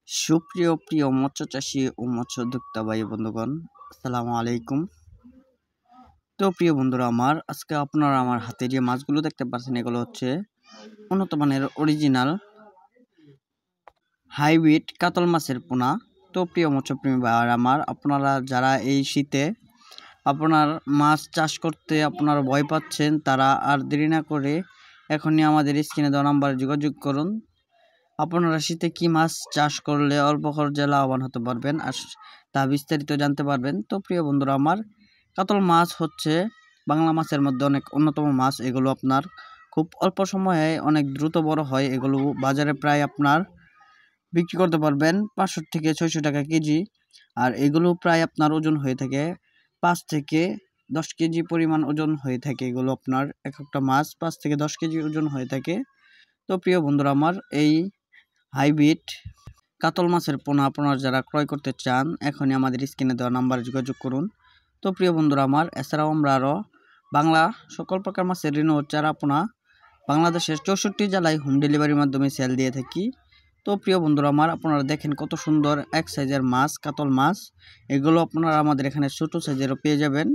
সুপ্রিয় মৎস্য চাষী ও মৎস্য উদ্যোক্তা ভাই বন্ধুগণ, আসসালামু আলাইকুম। তো প্রিয় বন্ধুরা আমার, আজকে আপনারা আমার হাতে যে মাছগুলো দেখতে পাচ্ছেন এগুলো হচ্ছে উন্নত মানের অরিজিনাল হাইব্রিড কাতল মাছের পোনা। তো প্রিয় মৎস্যপ্রেমী ভাইয়ার আমার, আপনারা যারা এই শীতে আপনার মাছ চাষ করতে আপনারা ভয় পাচ্ছেন, তারা আর দেরি না করে এখনই আমাদের স্ক্রিনে দেওয়া নাম্বারে যোগাযোগ করুন। আপনারা শীতে কি মাছ চাষ করলে অল্প খরচে লাভবান হতে পারবেন আর তা বিস্তারিত জানতে পারবেন। তো প্রিয় বন্ধুরা আমার, কাতল মাছ হচ্ছে বাংলা মাছের মধ্যে অনেক অন্যতম মাছ। এগুলো আপনার খুব অল্প সময়ে অনেক দ্রুত বড় হয়। এগুলো বাজারে প্রায় আপনার বিক্রি করতে পারবেন 500 থেকে 600 টাকা কেজি। আর এগুলো প্রায় আপনার ওজন হয়ে থাকে 5 থেকে 10 কেজি পরিমাণ ওজন হয়ে থাকে। এগুলো আপনার এক একটা মাছ 5 থেকে 10 কেজি ওজন হয়ে থাকে। তো প্রিয় বন্ধুরা আমার, এই হাইব্রিড কাতল মাছের পোনা আপনারা যারা ক্রয় করতে চান, এখনই আমাদের স্ক্রিনে দেওয়া নাম্বারে যোগাযোগ করুন। তো প্রিয় বন্ধুরা আমার, এছাড়াও আমরা আরও বাংলা সকল প্রকার মাছের ঋণ ও চারা পোনা বাংলাদেশের 64 জেলায় হোম ডেলিভারির মাধ্যমে সেল দিয়ে থাকি। তো প্রিয় বন্ধুরা আমার, আপনারা দেখেন কত সুন্দর এক সাইজের মাছ, কাতল মাছ। এগুলো আপনারা আমাদের এখানে ছোটো সাইজেরও পেয়ে যাবেন।